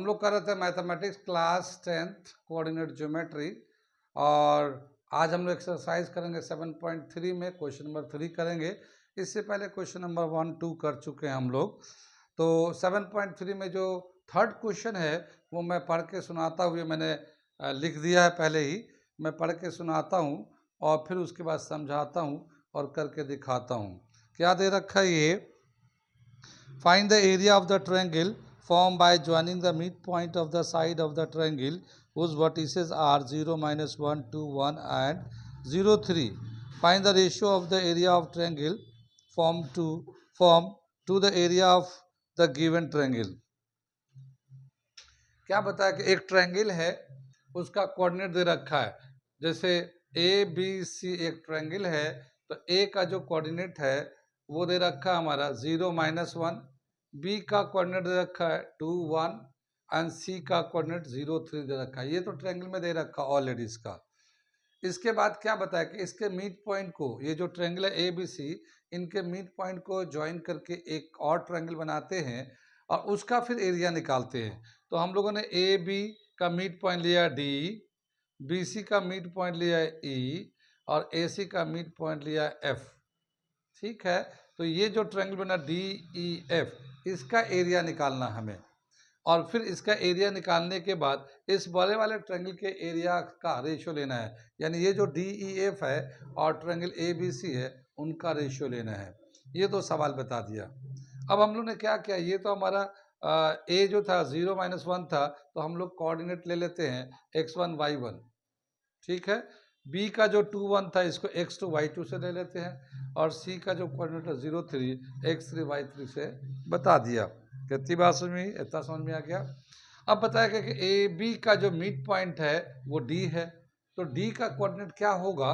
हम लोग कर रहे थे mathematics class 10th coordinate geometry, और आज हम लोग एक्सरसाइज करेंगे 7.3 में क्वेश्चन नंबर 3 करेंगे। इससे पहले क्वेश्चन नंबर 1, 2 कर चुके हैं हम लोग। तो 7.3 में जो थर्ड क्वेश्चन है वो मैं पढ़ के सुनाता हुए मैंने लिख दिया है पहले ही। मैं पढ़ के सुनाता हूँ और फिर उसके बाद समझाता हूँ और करके दिखाता हूँ। क्या दे रखा है ये? Find the area of the triangle formed by joining the midpoint of the side of the triangle whose vertices are 0, -1, 2, 1 and 0, 3. Find the ratio of the area of triangle formed to the area of the given triangle. क्या बताया कि एक triangle है, उसका coordinate दे रखा है। जैसे ए B सी एक ट्रायंगल है, तो ए का जो कोऑर्डिनेट है वो दे रखा है हमारा 0, -1, बी का कोऑर्डिनेट दे रखा है 2, 1 एंड सी का कोऑर्डिनेट 0, 3 दे रखा है। ये तो ट्रायंगल में दे रखा ऑलरेडी इसका। इसके बाद क्या बताया कि इसके मिड पॉइंट को, ये जो ट्रायंगल है ए बी सी, इनके मिड पॉइंट को ज्वाइन करके एक और ट्रायंगल बनाते हैं और उसका फिर एरिया निकालते हैं। तो हम लोगों ने ए बी का मिड पॉइंट लिया डी, बी सी का मिड पॉइंट लिया ई और ए सी का मिड पॉइंट लिया एफ। ठीक है, तो ये जो ट्रायंगल बना डी ई एफ, इसका एरिया निकालना हमें। और फिर इसका एरिया निकालने के बाद इस बड़े वाले ट्रायंगल के एरिया का रेशियो लेना है। यानी ये जो डी ई एफ है और ट्रायंगल ए बी सी है, उनका रेशियो लेना है। ये तो सवाल बता दिया। अब हम लोग ने क्या किया, ये तो हमारा ए जो था 0, -1 था, तो हम लोग कोऑर्डिनेट ले लेते हैं x1 y1। ठीक है, बी का जो 2, 1 था इसको x2 y2 से ले लेते हैं और सी का जो कोऑर्डिनेट है 0, 3 x3 y3 से बता दिया। कितनी बात समझ में, इतना समझ में आ गया। अब बताया गया कि ए बी का जो मिड पॉइंट है वो डी है, तो डी का कोऑर्डिनेट क्या होगा?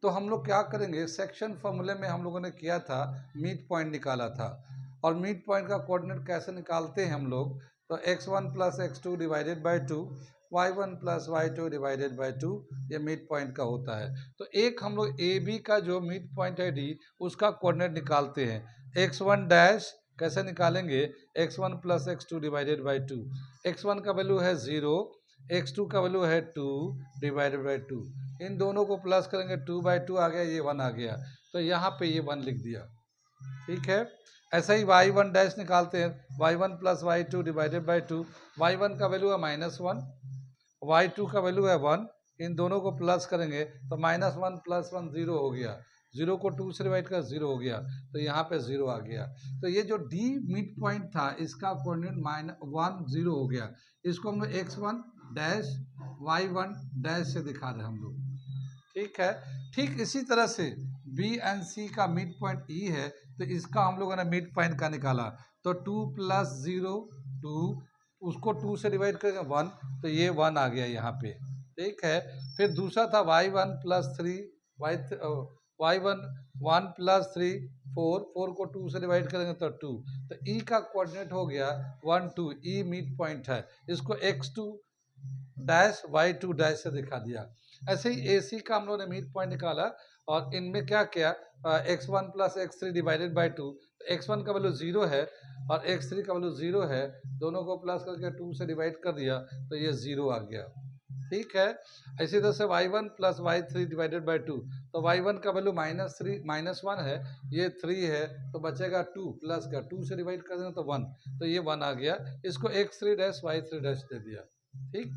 तो हम लोग क्या करेंगे, सेक्शन फॉर्मूले में हम लोगों ने किया था, मिड पॉइंट निकाला था। और मिड पॉइंट का कोऑर्डिनेट कैसे निकालते हैं हम लोग? तो x1 + x2 divided by 2, y1 + y2 divided by 2, ये मिड पॉइंट का होता है। तो एक हम लोग ए बी का जो मिड पॉइंट है डी, उसका कोऑर्डिनेट निकालते हैं। x1 डैश कैसे निकालेंगे? x1 + x2 divided by 2। x1 का वैल्यू है 0, x2 का वैल्यू है 2 डिवाइडेड बाई 2। इन दोनों को प्लस करेंगे, 2/2 आ गया, ये 1 आ गया, तो यहाँ पे ये 1 लिख दिया। ठीक है, ऐसा ही y1 डैश निकालते हैं, y1 + y2 divided by 2। y1 का वैल्यू है -1, y2 का वैल्यू है 1, इन दोनों को प्लस करेंगे तो -1 + 1 0 हो गया, 0 को 2 से डिवाइड कर 0 हो गया, तो यहाँ पे 0 आ गया। तो ये जो डी मिड पॉइंट था इसका कोऑर्डिनेट -1 0 हो गया। इसको हम लोग x1 डैश y1 डैश से दिखा रहे हैं हम लोग। ठीक है, ठीक इसी तरह से बी एंड सी का मिड पॉइंट ई है, तो इसका हम लोगों ने मिड पॉइंट का निकाला। तो 2 + 0 2, उसको 2 से डिवाइड करेंगे 1, तो ये 1 आ गया यहाँ पे। ठीक है, फिर दूसरा था y1 + 3 y1 1 + 3 4, 4 को 2 से डिवाइड करेंगे तो 2, तो ई का कोऑर्डिनेट हो गया 1 2, ई मिड पॉइंट है, इसको x2 डैश y2 डैश से दिखा दिया। ऐसे ही ए सी का हम लोगों ने मिड पॉइंट निकाला और इनमें क्या किया, x1 + x3 divided by 2। x1 का वैल्यू 0 है और x3 का वैल्यू 0 है, दोनों को प्लस करके 2 से डिवाइड कर दिया, तो ये 0 आ गया। ठीक है, इसी तरह से y1 + y3 डिवाइडेड बाई 2, तो y1 का वैल्यू -1 है, ये 3 है, तो बचेगा 2 प्लस का 2 से डिवाइड कर देना तो 1, तो ये 1 आ गया। इसको x3 डैश y3 डैश दे दिया। ठीक,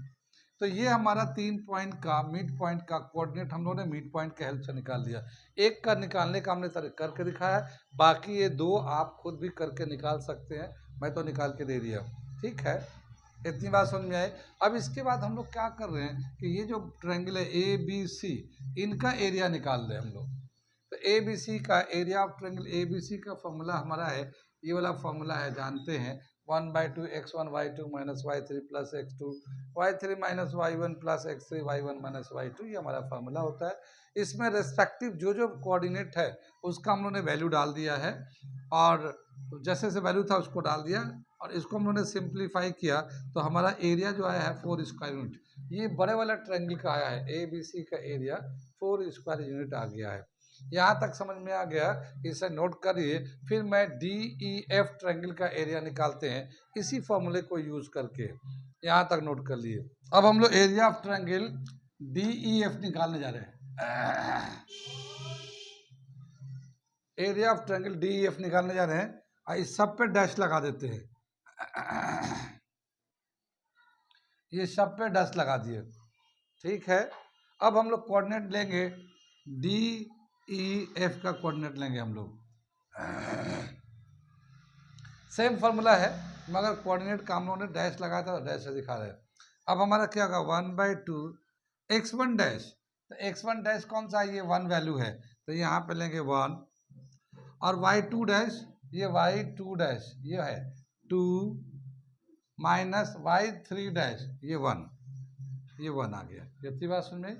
तो ये हमारा 3 पॉइंट का मिड पॉइंट का कोऑर्डिनेट हम लोगों ने मिड पॉइंट के हेल्प से निकाल दिया। एक का निकालने का हमने करके दिखाया, बाकी ये 2 आप खुद भी करके निकाल सकते हैं, मैं तो निकाल के दे दिया। ठीक है, इतनी बात समझ में आए। अब इसके बाद हम लोग क्या कर रहे हैं कि ये जो ट्रायंगल है ए बी सी, इनका एरिया निकाल रहे हैं हम लोग। तो ए बी सी का area of triangle A B C का फॉर्मूला हमारा है, ये वाला फॉर्मूला है, जानते हैं, 1/2 x1 y2 - y3 + x2 y3 - y1 + x3 y1 - y2, ये हमारा फार्मूला होता है। इसमें रेस्पेक्टिव जो जो कोऑर्डिनेट है उसका हम लोगों ने वैल्यू डाल दिया है और जैसे जैसे वैल्यू था उसको डाल दिया और इसको हम लोगों ने सिंप्लीफाई किया, तो हमारा एरिया जो आया है 4 स्क्वायर यूनिट। ये बड़े वाला ट्रायंगल का आया है, ए बी सी का एरिया 4 स्क्वायर यूनिट आ गया है। यहाँ तक समझ में आ गया, इसे नोट करिए। फिर मैं डी ई एफ ट्रायंगल का एरिया निकालते हैं इसी फॉर्मूले को यूज करके। यहाँ तक नोट कर लिए। अब हम लोग area of triangle D E F निकालने जा रहे हैं। Area of triangle D E F निकालने जा रहे हैं और इस सब पे डैश लगा देते हैं। ये सब पे डैश लगा दिए, ठीक है। अब हम लोग कोऑर्डिनेट लेंगे, डी ई एफ का कोऑर्डिनेट लेंगे हम लोग। सेम फॉर्मूला है मगर कोऑर्डिनेट का हम लोगों ने डैश लगाया था, डैश से दिखा रहे हैं। अब हमारा क्या होगा 1/2 x1 डैश। तो x1 डैश कौन सा है, ये 1 वैल्यू है तो यहाँ पे लेंगे 1। और y2 डैश, ये y2 डैश ये है 2 माइनस y3 डैश ये 1, ये 1 आ गया। कितनी बात सुन में।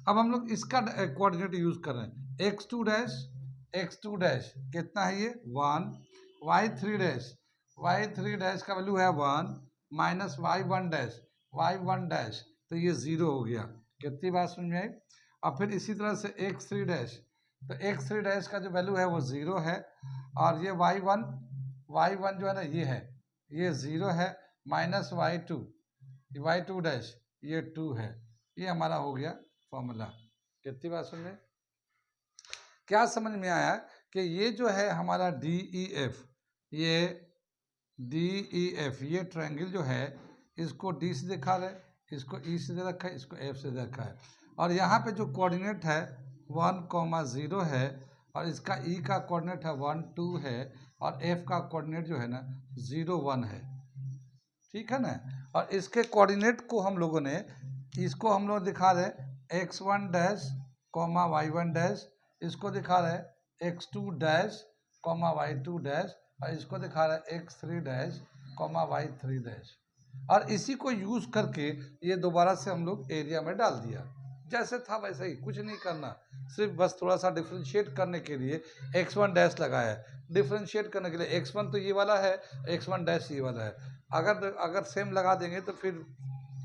अब हम लोग इसका कोऑर्डिनेट यूज कर रहे हैं, x2 डैश कितना है ये 1, y3 डैश का वैल्यू है 1 माइनस y1 डैश तो ये 0 हो गया। कितनी बात समझ में आई। और फिर इसी तरह से x3 डैश, तो x3 डैश का जो वैल्यू है वो 0 है और ये y1 जो है ना ये है, ये 0 है माइनस y2 डैश ये 2 है। ये हमारा हो गया फॉर्मूला। कितनी बात समझ में। क्या समझ में आया कि ये जो है हमारा डी ई एफ, ये डी ई एफ ये ट्रायंगल जो है इसको डी से दिखा रहे, इसको ई से दे रखा है, इसको एफ से दे रखा है। और यहाँ पे जो कोऑर्डिनेट है 1,0 है और इसका ई का कोऑर्डिनेट है 1 2 है और एफ का कोऑर्डिनेट जो है ना 0 1 है, ठीक है ना। और इसके कोऑर्डिनेट को हम लोगों ने, इसको हम लोग दिखा रहे x1 डैश y1 डैश, इसको दिखा रहे x2 डैश y2 डैश और इसको दिखा रहे x3 डैश y3 डैश। और इसी को यूज करके ये दोबारा से हम लोग एरिया में डाल दिया, जैसे था वैसे ही, कुछ नहीं करना, सिर्फ बस थोड़ा सा डिफ्रेंशिएट करने के लिए x1 डैश लगाया। डिफ्रेंशिएट करने के लिए x1 तो ये वाला है, x1 डैश ये वाला है। अगर सेम लगा देंगे तो फिर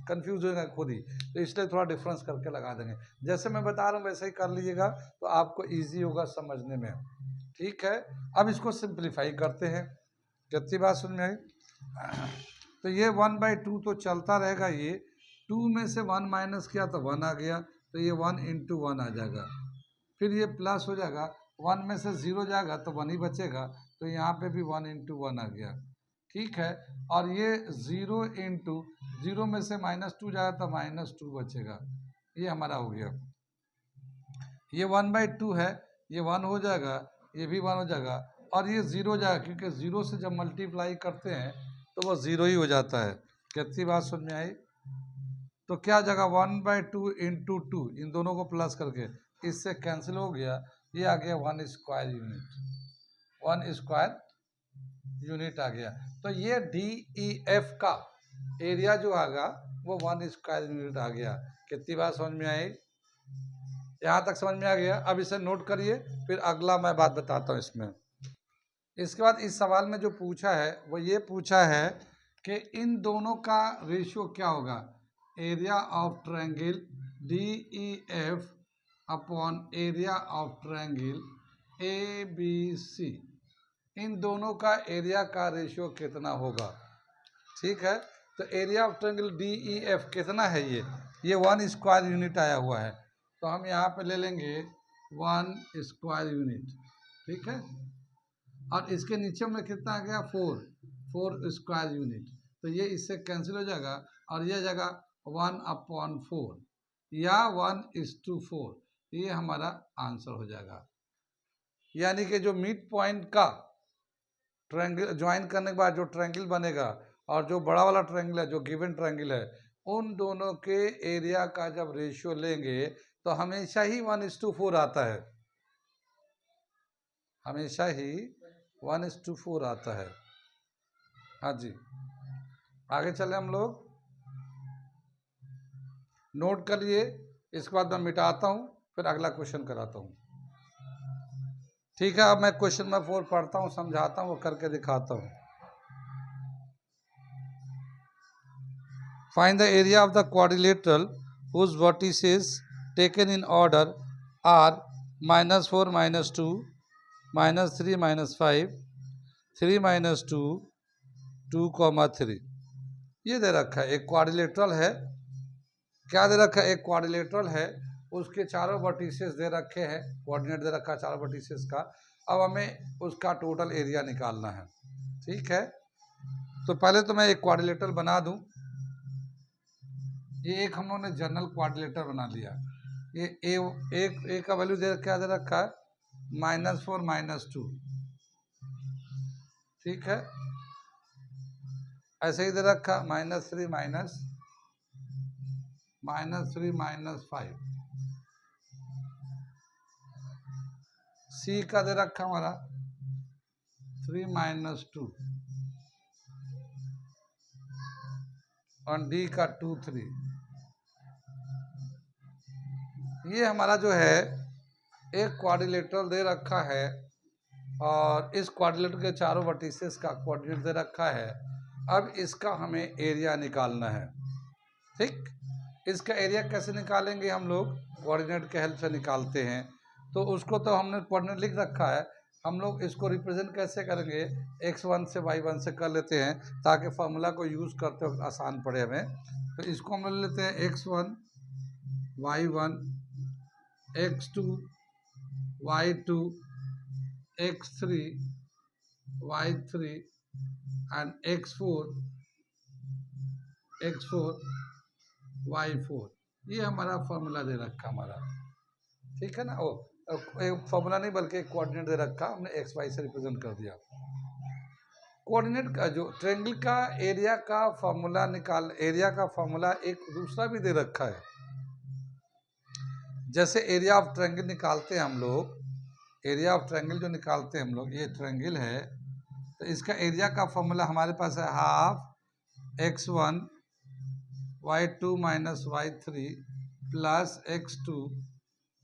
कंफ्यूज होगा खुद ही, तो इसलिए थोड़ा डिफरेंस करके लगा देंगे। जैसे मैं बता रहा हूँ वैसे ही कर लीजिएगा तो आपको इजी होगा समझने में, ठीक है। अब इसको सिंप्लीफाई करते हैं। कितनी बात सुन में आई। तो ये 1/2 तो चलता रहेगा, ये 2 में से 1 माइनस किया तो 1 आ गया, तो ये 1 × 1 आ जाएगा। फिर ये प्लस हो जाएगा, 1 में से 0 जाएगा तो 1 ही बचेगा, तो यहाँ पे भी 1 × 1 आ गया, ठीक है। और ये 0 × 0 में से -2 जाएगा तो -2 बचेगा, ये हमारा हो गया। ये 1/2 है, ये 1 हो जाएगा, ये भी 1 हो जाएगा और ये 0 हो जाएगा, क्योंकि 0 से जब मल्टीप्लाई करते हैं तो वो 0 ही हो जाता है। कितनी बात समझ में आई। तो क्या हो जाएगा 1/2 × 2, इन दोनों को प्लस करके इससे कैंसिल हो गया, ये आ गया 1 स्क्वायर यूनिट आ गया। तो ये डी ई एफ का एरिया जो आएगा वो 1 स्क्वायर यूनिट आ गया। कितनी बात समझ में आई। यहाँ तक समझ में आ गया। अब इसे नोट करिए, फिर अगला मैं बात बताता हूँ इसमें। इसके बाद इस सवाल में जो पूछा है वो ये पूछा है कि इन दोनों का रेशियो क्या होगा, area of triangle D E F upon area of triangle A B C, इन दोनों का एरिया का रेशियो कितना होगा, ठीक है। तो area of triangle D E F कितना है, ये 1 स्क्वायर यूनिट आया हुआ है, तो हम यहाँ पे ले लेंगे 1 स्क्वायर यूनिट, ठीक है। और इसके नीचे में कितना आ गया 4 स्क्वायर यूनिट, तो ये इससे कैंसिल हो जाएगा और ये जगह 1/4 या 1:4, ये हमारा आंसर हो जाएगा। यानी कि जो मिड पॉइंट का ट्रायंगल ज्वाइन करने के बाद जो ट्रायंगल बनेगा और जो बड़ा वाला ट्रायंगल है, जो गिवन ट्रायंगल है, उन दोनों के एरिया का जब रेशियो लेंगे तो हमेशा ही 1:4 आता है, हमेशा ही 1:4 आता है। हाँ जी, आगे चले हम लोग, नोट कर लिए। इसके बाद मैं मिटाता हूँ, फिर अगला क्वेश्चन कराता हूँ, ठीक है। अब मैं क्वेश्चन नंबर 4 पढ़ता हूँ, समझाता हूँ, वो करके दिखाता हूँ। Find the area of the quadrilateral whose vertices taken in order are -4 -2 -3 -5 3 -2 2, 3 ये दे रखा है। एक क्वाड्रिलेटरल है, क्या दे रखा है? एक क्वाड्रिलेटरल है, उसके चारों वर्टिसेस दे रखे हैं, कोऑर्डिनेट दे रखा है चारों वर्टिसेस का। अब हमें उसका टोटल एरिया निकालना है। ठीक है, तो पहले तो मैं एक क्वाड्रिलेटरल बना दूं। ये एक हम लोगों ने जनरल क्वाड्रिलेटरल बना लिया। ये ए का वैल्यू क्या दे रखा है? -4 -2। ठीक है, ऐसे ही दे रखा -3 -5। सी का दे रखा हमारा 3 -2 और डी का 2 3। ये हमारा जो है एक क्वाड्रिलेटरल दे रखा है और इस क्वाड्रिलेटरल के चारों वर्टिसेस का कोऑर्डिनेट दे रखा है। अब इसका हमें एरिया निकालना है। ठीक, इसका एरिया कैसे निकालेंगे? हम लोग कोऑर्डिनेट के हेल्प से निकालते हैं। तो उसको तो हमने कोऑर्डिनेट लिख रखा है, हम लोग इसको रिप्रेजेंट कैसे करेंगे? x1 से y1 से कर लेते हैं ताकि फार्मूला को यूज़ करते वक्त आसान पड़े हमें। तो इसको हम ले लेते हैं x1 y1 x2 y2 x3 y3 and x4 y4। ये हमारा फॉर्मूला दे रखा हमारा। ठीक है ना, एक फॉर्मूला नहीं बल्कि एक कोऑर्डिनेट दे रखा, हमने एक्स वाई से रिप्रेजेंट कर दिया। कोऑर्डिनेट का जो ट्रायंगल का एरिया का फॉर्मूला एरिया का फॉर्मूला एक दूसरा भी दे रखा है। जैसे एरिया ऑफ ट्रायंगल निकालते हैं हम लोग, एरिया ऑफ ट्रायंगल जो निकालते हैं हम लोग, ये ट्रायंगल है तो इसका एरिया का फॉर्मूला हमारे पास है half x1 y2 minus y3 plus x2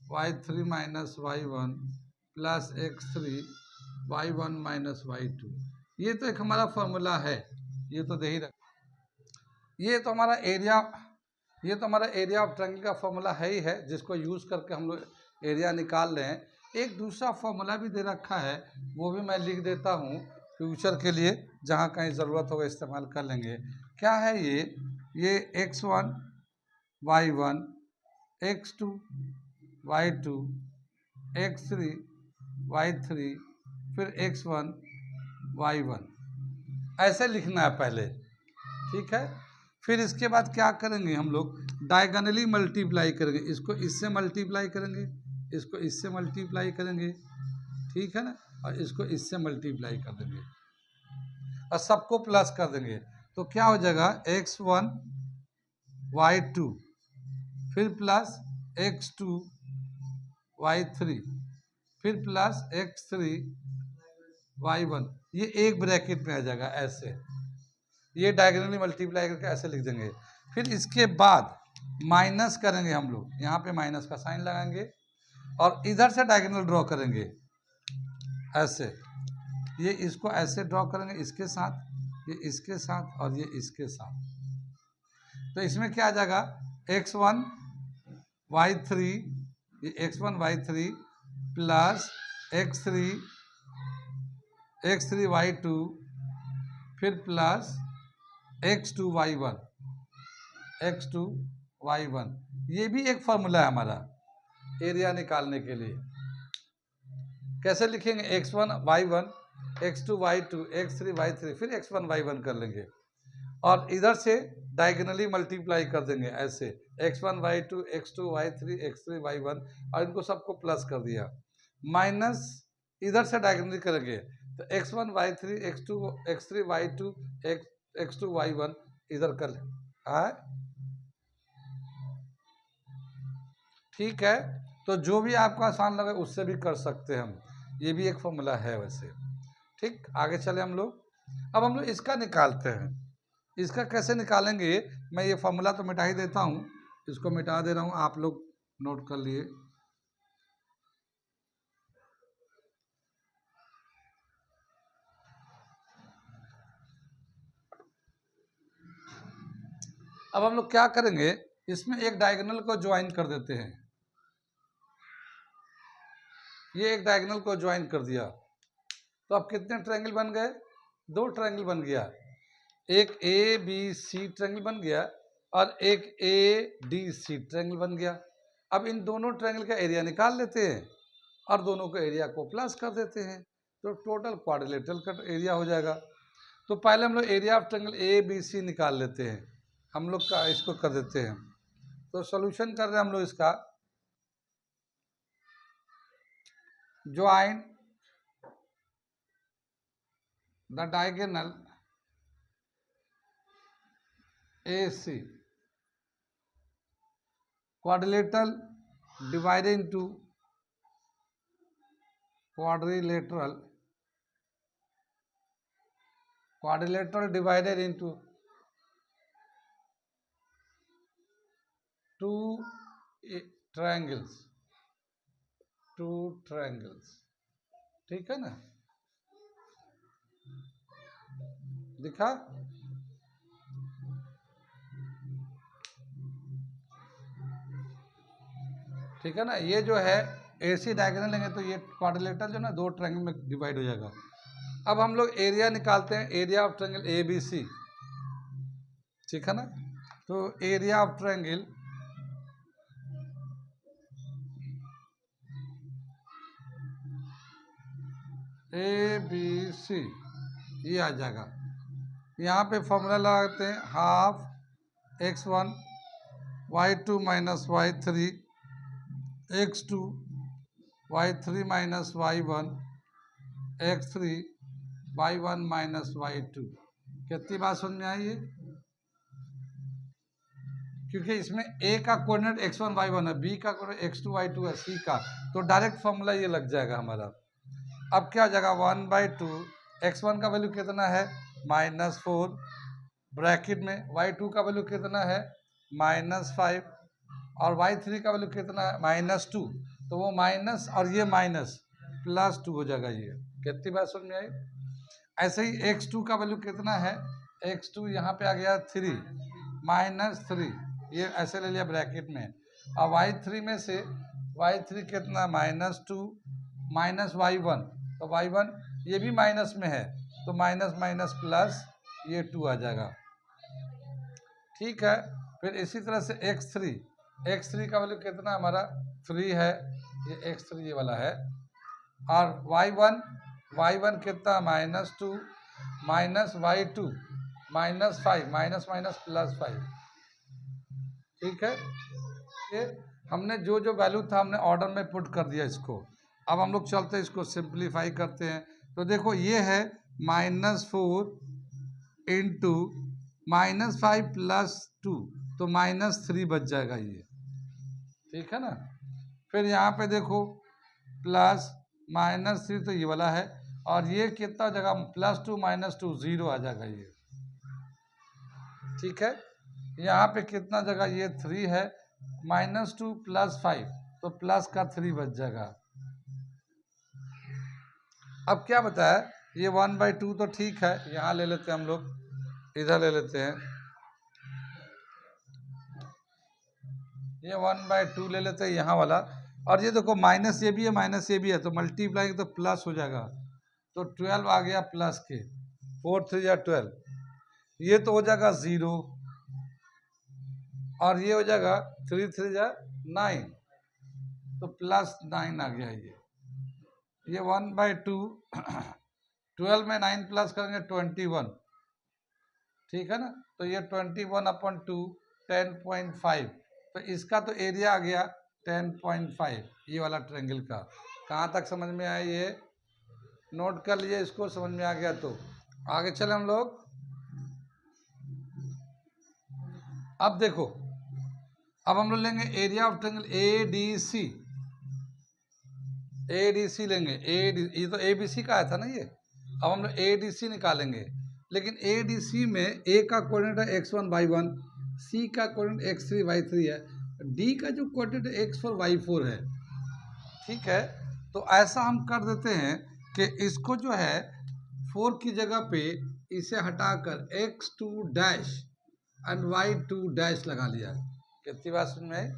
y3 minus y1 plus x3 y1 minus y2। ये तो एक हमारा फॉर्मूला है, ये तो दे ही रख। ये तो हमारा एरिया ऑफ ट्रायंगल का फॉर्मूला है ही है, जिसको यूज़ करके हम लोग एरिया निकाल रहे हैं। एक दूसरा फॉर्मूला भी दे रखा है, वो भी मैं लिख देता हूँ फ्यूचर के लिए, जहाँ कहीं ज़रूरत होगा इस्तेमाल कर लेंगे। क्या है ये x1 y1 x2 y2 x3 y3 फिर x1 y1, ऐसे लिखना है पहले। ठीक है, फिर इसके बाद क्या करेंगे? हम लोग डायगोनली मल्टीप्लाई करेंगे, इसको इससे मल्टीप्लाई करेंगे, इसको इससे मल्टीप्लाई करेंगे। ठीक है ना, और इसको इससे मल्टीप्लाई कर देंगे और सबको प्लस कर देंगे। तो क्या हो जाएगा? x1 y2 फिर प्लस x2 y3 फिर प्लस x3 y1। ये एक ब्रैकेट में आ जाएगा ऐसे, ये डायगोनली मल्टीप्लाई करके ऐसे लिख देंगे। फिर इसके बाद माइनस करेंगे हम लोग, यहाँ पे माइनस का साइन लगाएंगे और इधर से डायगोनल ड्रॉ करेंगे ऐसे। ये इसको ऐसे ड्रॉ करेंगे इसके साथ, ये इसके साथ और ये इसके साथ। तो इसमें क्या आ जाएगा? x1 y3, ये x1 y3 plus x3 y2 फिर प्लस x2 y1। ये भी एक फॉर्मूला है हमारा एरिया निकालने के लिए। कैसे लिखेंगे? x1 y1 x2 y2 x3 y3 फिर x1 y1 कर लेंगे और इधर से डायगोनली मल्टीप्लाई कर देंगे ऐसे, x1 y2 x2 y3 x3 y1 और इनको सबको प्लस कर दिया। माइनस इधर से डायगोनली करेंगे तो x1 y3 x2 x3 y2 x2 y1 इधर कर ले। ठीक है, तो जो भी आपको आसान लगे उससे भी कर सकते हैं हम, ये भी एक फॉर्मूला है वैसे। ठीक, आगे चले हम लोग। अब हम लोग इसका निकालते हैं। इसका कैसे निकालेंगे? मैं ये फॉर्मूला तो मिटा ही देता हूँ, इसको मिटा दे रहा हूँ, आप लोग नोट कर लिए। अब हम लोग क्या करेंगे? इसमें एक डायगोनल को ज्वाइन कर देते हैं। ये एक डायगोनल को ज्वाइन कर दिया, तो अब कितने ट्रायंगल बन गए? 2 ट्रायंगल बन गया। एक ए बी सी ट्रायंगल बन गया और एक ए डी सी ट्रायंगल बन गया। अब इन दोनों ट्रायंगल का एरिया निकाल लेते हैं और दोनों के एरिया को प्लस कर देते हैं, तो टोटल क्वाड्रिलेटरल का एरिया हो जाएगा। तो पहले हम लोग area of triangle A B C निकाल लेते हैं, हम लोग का इसको कर देते हैं। तो सॉल्यूशन कर रहे हैं हम लोग इसका, join the diagonal AC quadrilateral divided into quadrilateral divided into two triangles, ठीक है ना? दिखा? ठीक है ना? ये जो है AC डायगोनल लेंगे तो ये क्वाड्रिलेटरल जो ना 2 ट्रायंगल में डिवाइड हो जाएगा। अब हम लोग एरिया निकालते हैं, एरिया ऑफ ट्रायंगल ABC, ठीक है ना? तो एरिया ऑफ ट्रायंगल ABC ये आ जाएगा। यहाँ पे फॉर्मूला लगाते हैं, half x1 y2 minus y3 x2 y3 minus y1 x3 y1 minus y2। कितनी बात समझ में आई है? क्योंकि इसमें A का कोऑर्डिनेट x1 y1 है, B का कोऑर्डिनेट x2 y2 है, C का, तो डायरेक्ट फॉर्मूला ये लग जाएगा हमारा। अब क्या हो जाएगा, 1/2 x1 का वैल्यू कितना है -4 ब्रैकेट में, y2 का वैल्यू कितना है -5 और y3 का वैल्यू कितना है -2, तो वो माइनस और ये माइनस +2 हो जाएगा। ये कितनी बात समझ में आई? ऐसे ही x2 का वैल्यू कितना है, x2 यहाँ पे आ गया 3 -3, ये ऐसे ले लिया ब्रैकेट में, और y3 में से y3 कितना -2 माइनस y1, तो y1 ये भी माइनस में है, तो माइनस माइनस प्लस ये 2 आ जाएगा, ठीक है। फिर इसी तरह से x3 का वैल्यू कितना हमारा 3 है, ये x3 ये वाला है, और y1 कितना -2 माइनस y2 -5 माइनस माइनस +5, ठीक है। ये हमने जो जो वैल्यू था हमने ऑर्डर में पुट कर दिया इसको। अब हम लोग चलते हैं इसको सिंप्लीफाई करते हैं, तो देखो ये है -4 इंटू -5 +2, तो -3 बच जाएगा ये, ठीक है ना। फिर यहाँ पे देखो प्लस -3 तो ये वाला है, और ये कितना जगह +2 -2 0 आ जाएगा ये, ठीक है। यहाँ पे कितना जगह ये 3 है, -2 +5 तो प्लस का 3 बच जाएगा। अब क्या बताया, ये 1/2 तो ठीक है, यहाँ ले लेते हैं हम लोग, इधर ले लेते हैं, ये 1/2 ले लेते हैं यहाँ वाला, और ये देखो माइनस ये भी है माइनस ये भी है, तो मल्टीप्लाई तो प्लस हो जाएगा, तो 12 आ गया प्लस के, 4 3 या 12, ये तो हो जाएगा 0, और ये हो जाएगा 3 3 या 9, तो +9 आ गया ये 1/2 12 में 9 प्लस करेंगे 21, ठीक है ना, तो ये 21/2 10.5, तो इसका तो एरिया आ गया 10.5 ये वाला ट्रायंगल का। कहाँ तक समझ में आया, ये नोट कर लिए इसको, समझ में आ गया तो आगे चले हम लोग। अब देखो, अब हम लोग लेंगे एरिया ऑफ ट्रायंगल ADC लेंगे, ये तो ABC का आया था ना ये, अब हम लोग ADC निकालेंगे, लेकिन ADC में A का कोऑर्डिनेट है x1 y1, C का कोऑर्डिनेट x3 y3 है, D का जो कोऑर्डिनेट है x4 y4 है, ठीक है। तो ऐसा हम कर देते हैं कि इसको जो है 4 की जगह पे इसे हटाकर x2 dash and y2 dash लगा लिया। कितनी बात समझ में आई?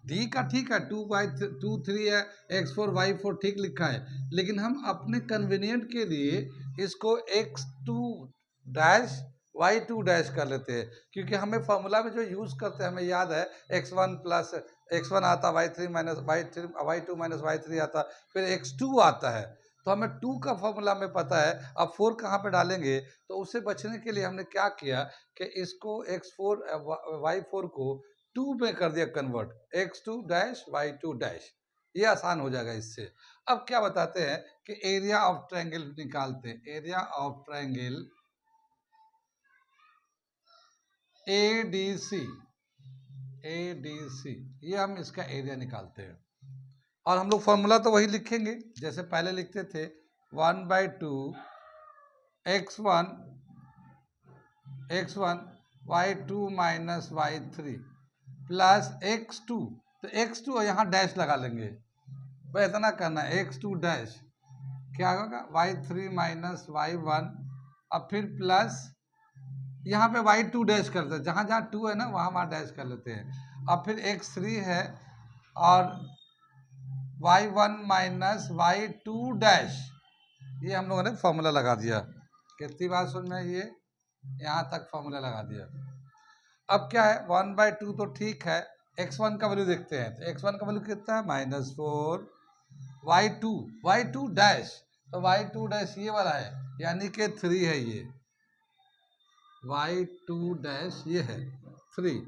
डी का ठीक है, 2 3 है, x4 y4 ठीक लिखा है, लेकिन हम अपने कन्वीनियंट के लिए इसको x2 डैश y2 डैश कर लेते हैं, क्योंकि हमें फॉर्मूला में जो यूज करते हैं हमें याद है x1 प्लस x1 आता, y3 minus y2 minus y3 आता, फिर x2 आता है, तो हमें 2 का फॉर्मूला में पता है। अब 4 कहाँ पे डालेंगे, तो उससे बचने के लिए हमने क्या किया कि इसको x4 y4 को 2 में कर दिया convert, x2 dash y2 dash, ये आसान हो जाएगा इससे। अब क्या बताते हैं कि एरिया ऑफ ट्रायंगल निकालते हैं, area of triangle ADC, ADC, ये हम इसका एरिया निकालते हैं, और हम लोग फॉर्मूला तो वही लिखेंगे जैसे पहले लिखते थे, 1/2 x1 y2 minus y3 plus x2, तो x2 यहाँ डैश लगा लेंगे, बस इतना करना है, x2 डैश क्या होगा y3 माइनस y1, अब फिर प्लस यहाँ पे y2 डैश करते हैं, जहाँ जहाँ 2 है ना वहाँ डैश कर लेते हैं, अब फिर x3 है और y1 माइनस y2 डैश, ये हम लोगों ने फॉर्मूला लगा दिया। कितनी बात सुन में, ये यहाँ तक फॉर्मूला लगा दिया। अब क्या है, 1/2 तो ठीक है, x1 का वैल्यू देखते हैं, तो x1 का वैल्यू कितना है -4, y2 डैश, तो y2 डैश ये वाला है, यानी कि 3 है, ये y2 डैश ये है 3,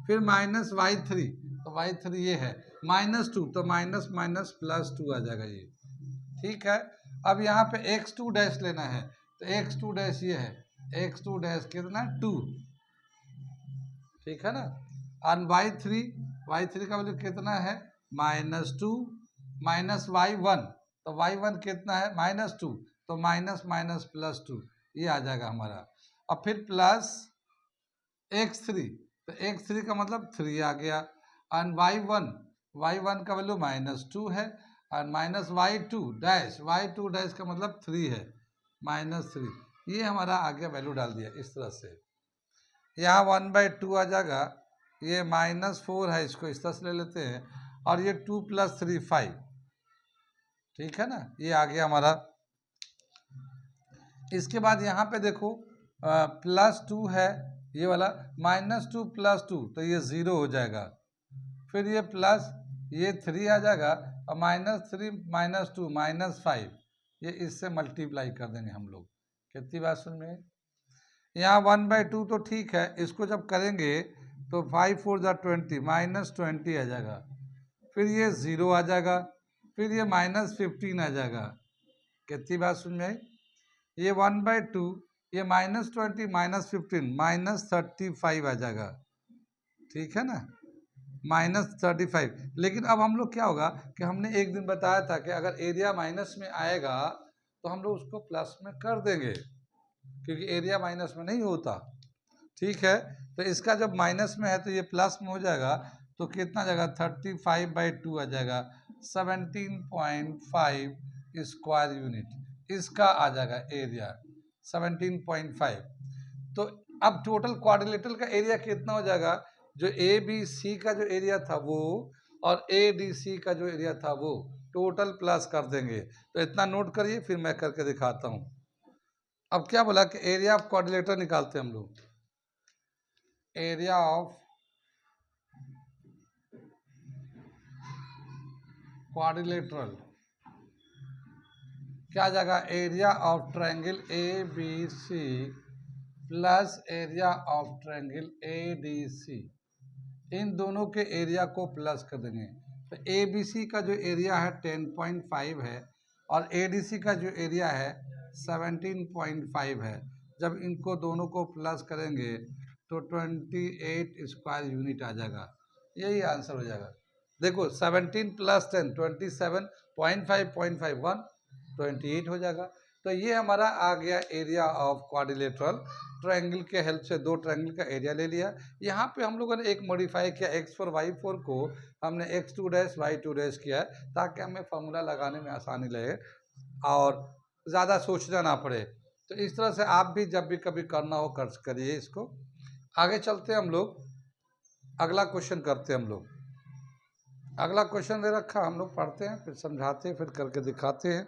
फिर माइनस y3, तो y3 ये है -2, तो माइनस माइनस प्लस 2 आ जाएगा ये, ठीक है। अब यहाँ पे x2 डैश लेना है, तो x2 डैश ये है, x2 डैश कितना 2, ठीक है ना, और y3 का वैल्यू कितना है -2 माइनस y1, तो y1 कितना है -2, तो माइनस माइनस प्लस 2, ये आ जाएगा हमारा, और फिर प्लस x3, तो x3 का मतलब 3 आ गया, और y1 का वैल्यू -2 है, और माइनस y2 डैश का मतलब 3 है, -3, ये हमारा आ गया, वैल्यू डाल दिया इस तरह से, यहाँ 1/2 आ जाएगा, ये -4 है, इसको इस तरह से ले लेते हैं, और ये 2 + 3 5, ठीक है ना, ये आ गया हमारा। इसके बाद यहाँ पे देखो +2 है ये वाला, -2 + 2, तो ये 0 हो जाएगा, फिर ये प्लस ये 3 आ जाएगा, और -3 - 2 -5, ये इससे मल्टीप्लाई कर देंगे हम लोग। कितनी बात सुन में, यहाँ 1/2 तो ठीक है, इसको जब करेंगे तो 5 4 = 20, -20 आ जाएगा, फिर ये 0 आ जाएगा, फिर ये -15 आ जाएगा। कितनी बात सुन में आई, ये 1/2, ये -20 -15 -35 आ जाएगा, ठीक है ना, -35। लेकिन अब हम लोग क्या होगा कि हमने एक दिन बताया था कि अगर एरिया माइनस में आएगा तो हम लोग उसको प्लस में कर देंगे, क्योंकि एरिया माइनस में नहीं होता, ठीक है। तो इसका जब माइनस में है तो ये प्लस में हो जाएगा, तो कितना जाएगा 35/2 आ जाएगा, 17.5 स्क्वायर यूनिट, इसका आ जाएगा एरिया 17.5। तो अब टोटल क्वाड्रिलेटरल का एरिया कितना हो जाएगा, जो ABC का जो एरिया था वो और ADC का जो एरिया था वो टोटल प्लस कर देंगे, तो इतना नोट करिए, फिर मैं करके दिखाता हूँ। अब क्या बोला कि एरिया ऑफ क्वाड्रिलेटरल निकालते हैं हम लोग, एरिया ऑफ क्वाड्रिलेटरल क्या आ जाएगा, area of triangle ABC plus area of triangle ADC, इन दोनों के एरिया को प्लस कर देंगे, तो ABC का जो एरिया है 10.5 है, और ADC का जो एरिया है 17.5 है, जब इनको दोनों को प्लस करेंगे तो 28 स्क्वायर यूनिट आ जाएगा, यही आंसर हो जाएगा। देखो 17 + 10 27.5 28 हो जाएगा, तो ये हमारा आ गया एरिया ऑफ क्वाड्रिलेटरल ट्रायंगल के हेल्प से, दो ट्रायंगल का एरिया ले लिया। यहाँ पे हम लोगों ने एक मॉडिफाई किया, x4 y4 को हमने x2 डैश y2 डैश किया है, ताकि हमें फार्मूला लगाने में आसानी लगे और ज़्यादा सोचना ना पड़े। तो इस तरह से आप भी जब भी कभी करना हो करिए इसको। आगे चलते हैं हम लोग, अगला क्वेश्चन करते हैं हम लोग। अगला क्वेश्चन दे रखा, हम लोग पढ़ते हैं फिर समझाते हैं फिर करके दिखाते हैं।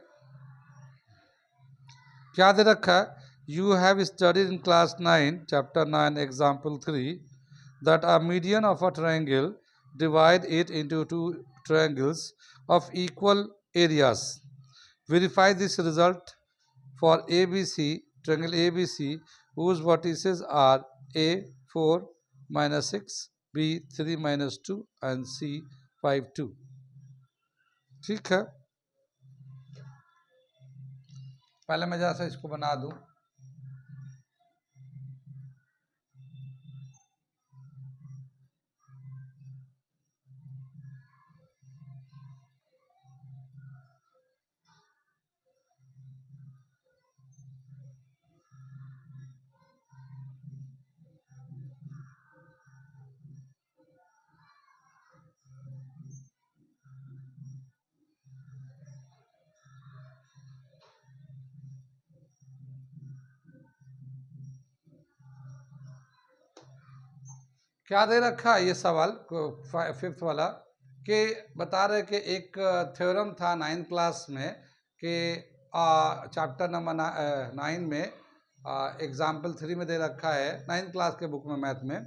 क्या दे रखा है? You have studied in class 9 chapter 9 example 3 that a median of a triangle divide it into two triangles of equal areas. Verify this result for ABC, triangle ABC, whose vertices are A 4 minus 6, B 3 minus 2 and C 5 2। ठीक है, पहले मैं जरा सा इसको बना दूं। क्या दे रखा है ये सवाल फिफ्थ वाला, कि बता रहे कि एक थ्योरम था 9th क्लास में कि चैप्टर नंबर 9 में एग्जाम्पल 3 में दे रखा है 9th क्लास के बुक में मैथ में,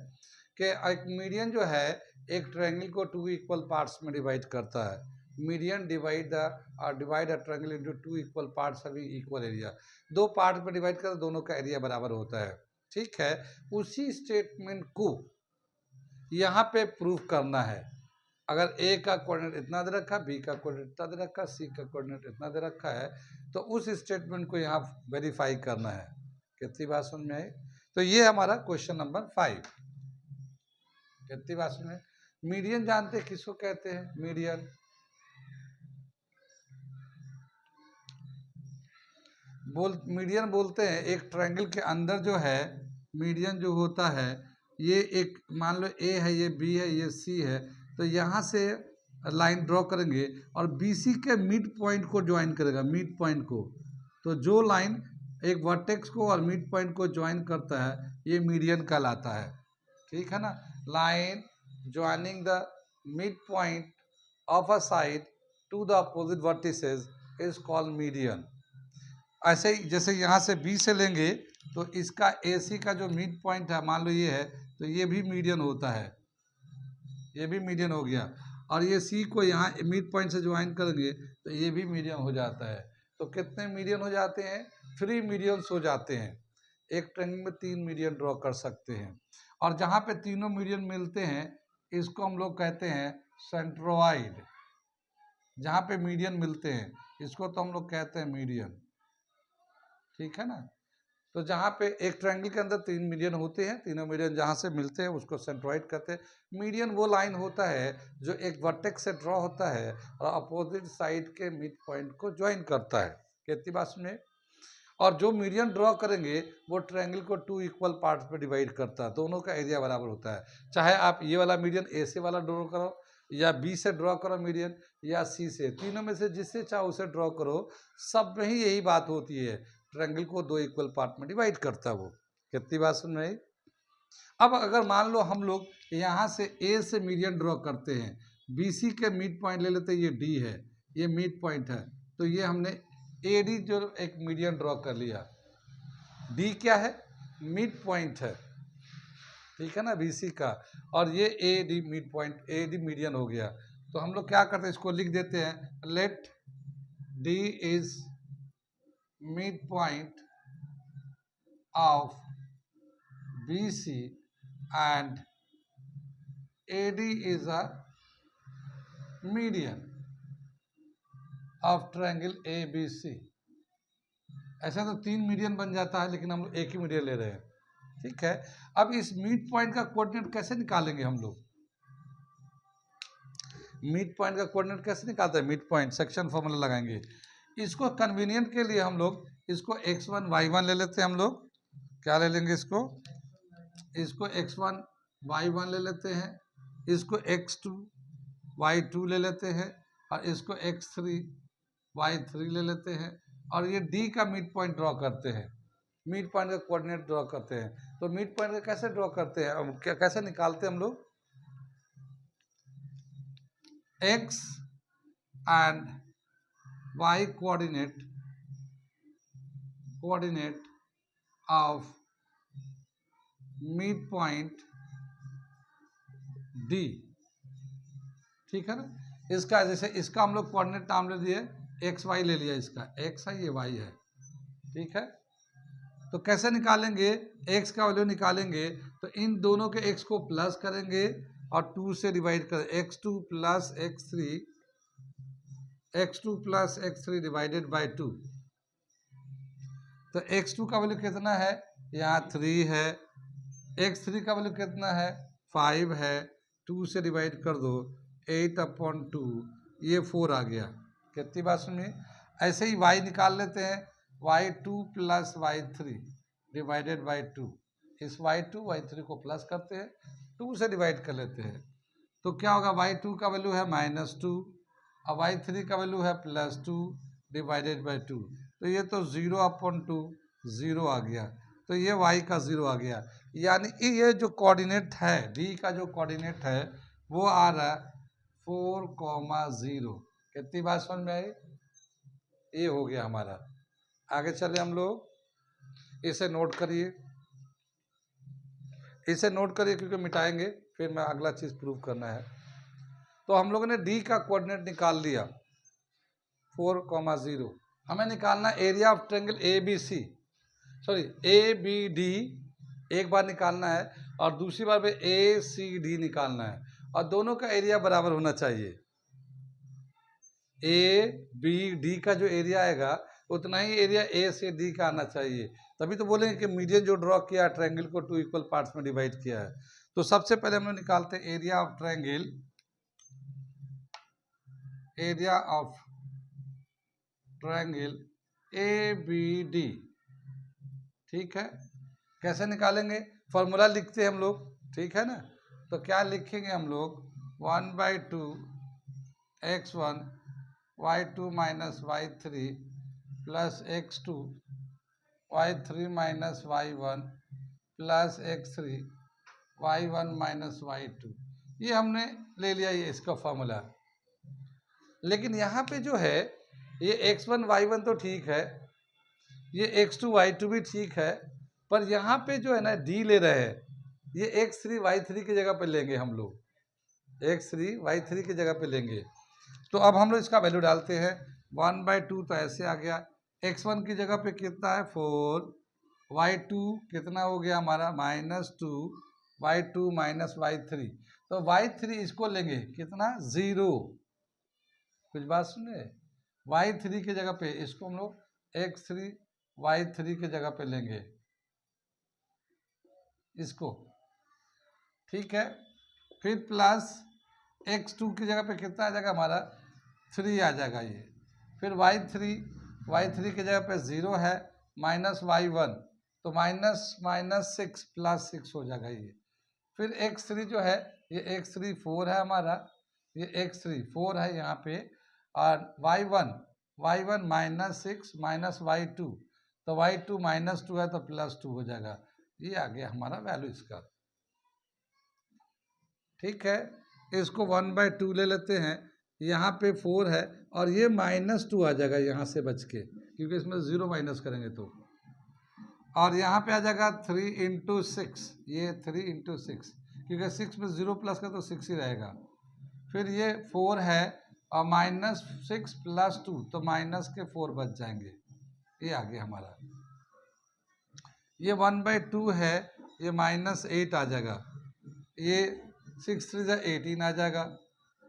कि एक मीडियन जो है एक ट्रायंगल को 2 इक्वल पार्ट्स में डिवाइड करता है। Median divide a triangle into 2 equal parts having equal area. 2 part में डिवाइड कर दोनों का एरिया बराबर होता है। ठीक है, उसी स्टेटमेंट को यहाँ पे प्रूफ करना है। अगर ए का कोऑर्डिनेट इतना दे रखा, बी का कोऑर्डिनेट इतना दे रखा, सी का कोऑर्डिनेट इतना दे रखा है, तो उस स्टेटमेंट को यहाँ वेरीफाई करना है। कितनी बात समझ में आई? तो ये हमारा क्वेश्चन नंबर 5। कितनी बात समझ में? मीडियन जानते हैं किसको कहते हैं? मीडियन मीडियन बोलते हैं एक ट्रायंगल के अंदर जो है मीडियन जो होता है, ये एक मान लो ए है, ये बी है, ये सी है, तो यहाँ से लाइन ड्रॉ करेंगे और बीसी के मिड पॉइंट को ज्वाइन करेगा, मिड पॉइंट को। तो जो लाइन एक वर्टेक्स को और मिड पॉइंट को ज्वाइन करता है ये मीडियन कहलाता है। ठीक है ना? Line joining the midpoint of a side to the opposite vertices is called median. ऐसे ही जैसे यहाँ से बी से लेंगे तो इसका ए सी का जो मिड पॉइंट है, मान लो ये है, तो ये भी मीडियन होता है, ये भी मीडियन हो गया। और ये सी को यहाँ मिड पॉइंट से ज्वाइन करेंगे तो ये भी मीडियन हो जाता है। तो कितने मीडियन हो जाते हैं? 3 मीडियंस हो जाते हैं। एक ट्रायंगल में 3 मीडियन ड्रॉ कर सकते हैं। और जहाँ पे तीनों मीडियन मिलते हैं इसको हम लोग कहते हैं सेंट्रोइड। जहाँ पे मीडियन मिलते हैं इसको तो हम लोग कहते हैं मीडियन। ठीक है ना? तो जहाँ पे एक ट्रायंगल के अंदर 3 मीडियन होते हैं, तीनों मीडियन जहाँ से मिलते हैं उसको सेंट्रोइड कहते हैं। मीडियन वो लाइन होता है जो एक वर्टेक्स से ड्रॉ होता है और अपोजिट साइड के मिड पॉइंट को ज्वाइन करता है। कितनी बात सुनिए? और जो मीडियन ड्रॉ करेंगे वो ट्रायंगल को 2 इक्वल पार्ट्स में डिवाइड करता है, दोनों का एरिया बराबर होता है। चाहे आप ये वाला मीडियन ए से वाला ड्रॉ करो या बी से ड्रॉ करो मीडियन, या सी से, तीनों में से जिससे चाहो उसे ड्रॉ करो, सब में ही यही बात होती है, ट्रायंगल को 2 इक्वल पार्ट में डिवाइड करता है वो। कितनी बात सुन रही? अब अगर मान लो हम लोग यहाँ से ए से मीडियन ड्रॉ करते हैं, बी सी के मिड पॉइंट ले लेते हैं, ये डी है, ये मिड पॉइंट है, तो ये हमने ए डी जो एक मीडियन ड्रॉ कर लिया। डी क्या है? मिड पॉइंट है। ठीक है ना, बी सी का। और ये A D mid point, A D median हो गया। तो हम लोग क्या करते हैं, इसको लिख देते हैं, let D is midpoint of BC and AD is a median of triangle ABC। ऐसा तो 3 मीडियन बन जाता है लेकिन हम लोग एक ही मीडियन ले रहे हैं। ठीक है, अब इस मिड पॉइंट का कोऑर्डिनेट कैसे निकालेंगे हम लोग? मिड पॉइंट का कोऑर्डिनेट कैसे निकालते हैं? मिड पॉइंट सेक्शन फॉर्मूला लगाएंगे। इसको कन्वीनियंट के लिए हम लोग इसको x1 y1 ले लेते हैं। हम लोग क्या ले लेंगे? इसको x1 y1 ले लेते हैं, इसको x2 y2 ले लेते हैं और इसको x3 y3 ले लेते हैं। और ये D का मिड पॉइंट ड्रॉ करते हैं, मिड पॉइंट का कोऑर्डिनेट ड्रॉ करते हैं। तो मिड पॉइंट का कैसे ड्रॉ करते हैं, कैसे निकालते हैं हम लोग? x and y coordinate of mid point D, ठीक है ना। इसका जैसे इसका हम लोग कोऑर्डिनेट नाम ले दिए एक्स वाई ले लिया, इसका x है ये y है, ठीक है। तो कैसे निकालेंगे, x का वैल्यू निकालेंगे तो इन दोनों के x को प्लस करेंगे और 2 से डिवाइड कर x2 plus x3 divided by 2। तो x2 का वैल्यू कितना है, यहाँ 3 है, x3 का वैल्यू कितना है 5 है, 2 से डिवाइड कर दो 8/2, ये 4 आ गया। कितनी बात सुनिए। ऐसे ही y निकाल लेते हैं, y2 plus y3 divided by 2। इस y2 y3 को प्लस करते हैं, 2 से डिवाइड कर लेते हैं, तो क्या होगा y2 का वैल्यू है -2 और y3 का वैल्यू है +2 डिवाइडेड बाय 2। तो ये तो 0/2 0 आ गया, तो ये y का 0 आ गया। यानी कि ये जो कोऑर्डिनेट है d का जो कोऑर्डिनेट है वो आ रहा है 4,0। कितनी बात समझ में आई, ये हो गया हमारा। आगे चले हम लोग, इसे नोट करिए, इसे नोट करिए क्योंकि मिटाएंगे फिर मैं अगला चीज प्रूव करना है। तो हम लोगों ने d का कोऑर्डिनेट निकाल लिया 4,0। हमें निकालना एरिया ऑफ ट्रायंगल ABD, एक बार निकालना है और दूसरी बार में ACD निकालना है, और दोनों का एरिया बराबर होना चाहिए। ABD का जो एरिया आएगा उतना ही एरिया A से D का आना चाहिए, तभी तो बोलेंगे कि मीडियन जो ड्रॉ किया ट्रायंगल को 2 इक्वल पार्ट्स में डिवाइड किया है। तो सबसे पहले हम लोग निकालते हैं एरिया ऑफ ट्रायंगल ABD, ठीक है। कैसे निकालेंगे, फॉर्मूला लिखते हैं हम लोग, ठीक है ना। तो क्या लिखेंगे हम लोग, 1/2 x1 y2 minus y3 plus x2 y3 minus y1 plus x3 y1 minus y2। ये हमने ले लिया, ये इसका फॉर्मूला। लेकिन यहाँ पे जो है ये x1 y1 तो ठीक है, ये x2 y2 भी ठीक है, पर यहाँ पे जो है ना d ले रहे हैं, ये x3 y3 की जगह पे लेंगे हम लोग, x3 y3 की जगह पे लेंगे। तो अब हम लोग इसका वैल्यू डालते हैं, 1/2 तो ऐसे आ गया, x1 की जगह पे कितना है 4, y2 कितना हो गया हमारा -2, y2 माइनस y3, तो y3 इसको लेंगे कितना 0। कुछ बात सुनिए, y3 की जगह पे इसको हम लोग x3 y3 की जगह पे लेंगे इसको, ठीक है। फिर प्लस x2 की जगह पे कितना आ जाएगा हमारा 3 आ जाएगा ये। फिर y3 की जगह पे 0 है, माइनस y1 तो -6 प्लस 6 हो जाएगा ये। फिर x3 जो है ये x3 4 है हमारा, ये x3 4 है यहाँ पे, और y1 -6 माइनस y2 तो y2 -2 है तो +2 हो जाएगा। ये आ गया हमारा वैल्यू इसका, ठीक है। इसको 1/2 ले लेते हैं, यहाँ पे 4 है और ये -2 आ जाएगा यहाँ से बच के, क्योंकि इसमें 0 माइनस करेंगे तो, और यहाँ पे आ जाएगा 3 × 6, ये 3 × 6, क्योंकि 6 में 0 प्लस का तो 6 ही रहेगा। फिर ये 4 है और -6 + 2 तो माइनस के 4 बच जाएंगे, ये आ गया हमारा। ये 1/2 है, ये -8 आ जाएगा, ये 6 3 18 आ जाएगा,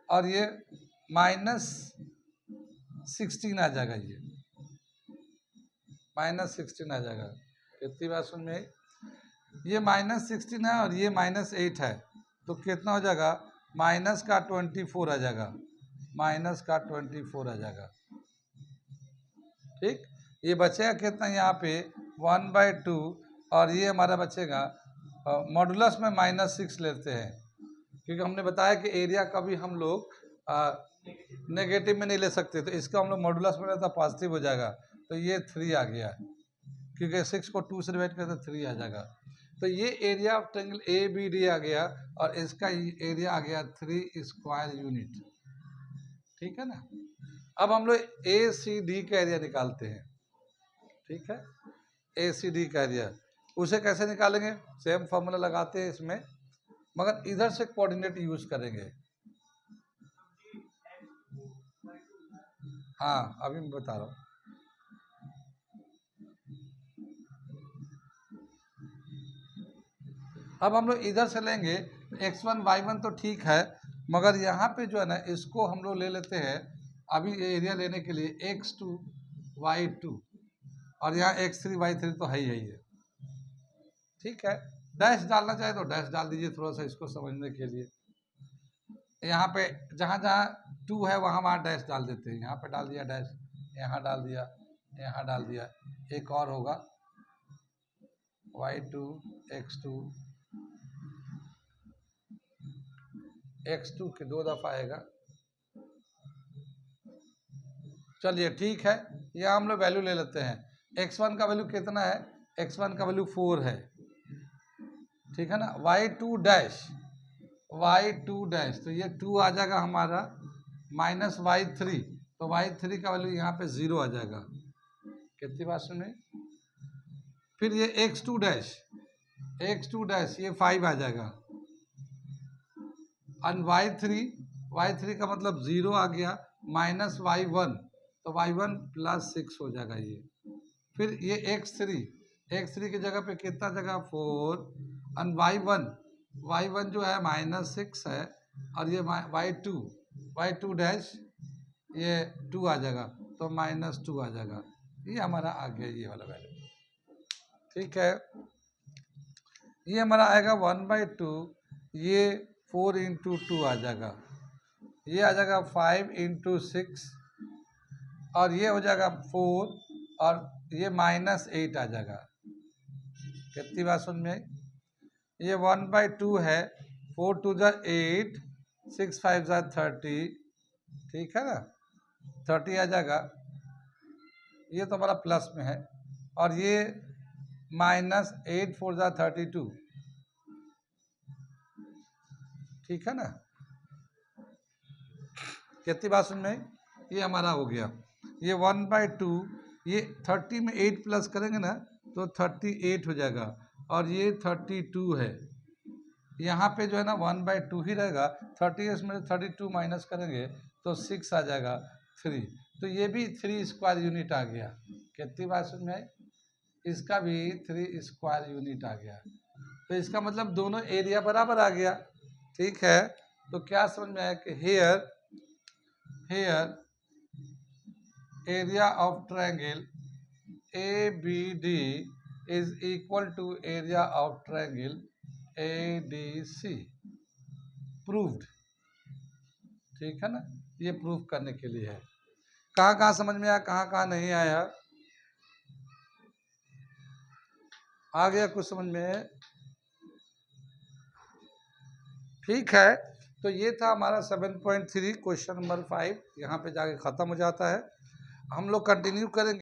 और ये -16 आ जाएगा, ये -16 आ जाएगा। कितनी बात सुन में, ये -16 है और ये -8 है, तो कितना हो जाएगा -24 आ जाएगा, -24 आ जाएगा, ठीक। ये बचेगा कितना यहाँ पे 1/2, और ये हमारा बचेगा मॉडुलस में -6 लेते हैं, क्योंकि हमने बताया कि एरिया कभी हम लोग नेगेटिव में नहीं ले सकते, तो इसका हम लोग मॉडुलस में रहता पॉजिटिव हो जाएगा, तो ये 3 आ गया, क्योंकि 6 को 2 से डिवाइड करते 3 आ जाएगा। तो ये एरिया ऑफ ट्रायंगल ABD आ गया, और इसका एरिया आ गया 3 स्क्वायर यूनिट। ठीक है ना। अब हम लोग ए सी डी का एरिया निकालते हैं, ठीक है। ए सी डी का एरिया उसे कैसे निकालेंगे, सेम फॉर्मूला लगाते हैं इसमें, मगर इधर से कोऑर्डिनेट यूज करेंगे। हाँ अभी मैं बता रहा हूँ। अब हम लोग इधर से लेंगे x1 y1 तो ठीक है, मगर यहाँ पे जो है ना इसको हम लोग ले लेते हैं अभी एरिया लेने के लिए x2 y2, और यहाँ x3 y3 तो है ही है, ठीक है। डैश डालना चाहे तो डैश डाल दीजिए थोड़ा सा इसको समझने के लिए। यहाँ पे जहाँ जहाँ 2 है वहाँ वहाँ डैश डाल देते हैं, यहाँ पे डाल दिया डैश, यहाँ डाल दिया, यहाँ डाल दिया। एक और होगा y2 x2, x2 के 2 दफा आएगा। चलिए ठीक है, यहाँ हम लोग वैल्यू ले लेते हैं। x1 का वैल्यू कितना है, x1 का वैल्यू 4 है, ठीक है ना। y2 डैश, y2 डैश तो ये 2 आ जाएगा हमारा, माइनस y3, तो y3 का वैल्यू यहाँ पे 0 आ जाएगा। कितनी बात सुने। फिर ये x2 डैश, x2 डैश ये 5 आ जाएगा, और y3 का मतलब 0 आ गया, माइनस y1 तो y1 प्लस 6 हो जाएगा ये। फिर ये x3 की जगह पे कितना जगह 4, और y1 जो है माइनस 6 है, और ये y2 डैश ये 2 आ जाएगा, तो माइनस 2 आ जाएगा। ये हमारा आ गया ये वाला वैल्यू, ठीक है। ये हमारा आएगा 1/2, ये 4 इंटू 2 आ जाएगा, ये आ जाएगा 5 इंटू 6, और ये हो जाएगा 4, और ये माइनस 8 आ जाएगा। कितनी बात सुन में, ये 1/2 है, 4 2 जा 8, 6 5 जा 30, ठीक है ना, 30 आ जाएगा। ये तो हमारा प्लस में है, और ये माइनस 8 4 जा 32, ठीक है ना। कितनी बात सुन में, ये हमारा हो गया। ये 1/2, ये 30 में 8 प्लस करेंगे ना तो 38 हो जाएगा, और ये 32 है। यहाँ पे जो है ना 1/2 ही रहेगा, 30 में 32 माइनस करेंगे तो 6 आ जाएगा 3, तो ये भी 3 स्क्वायर यूनिट आ गया। कितनी बात सुन में आई, इसका भी 3 स्क्वायर यूनिट आ गया। तो इसका मतलब दोनों एरिया बराबर आ गया, ठीक है। तो क्या समझ में आया कि here area of triangle ABD is equal to area of triangle ADC, प्रूव्ड, ठीक है ना। ये प्रूव करने के लिए है। कहाँ कहाँ समझ में आया, कहाँ कहाँ नहीं आया, आ गया कुछ समझ में, ठीक है। तो ये था हमारा 7.3 क्वेश्चन नंबर 5, यहाँ पे जाके ख़त्म हो जाता है। हम लोग कंटिन्यू करेंगे।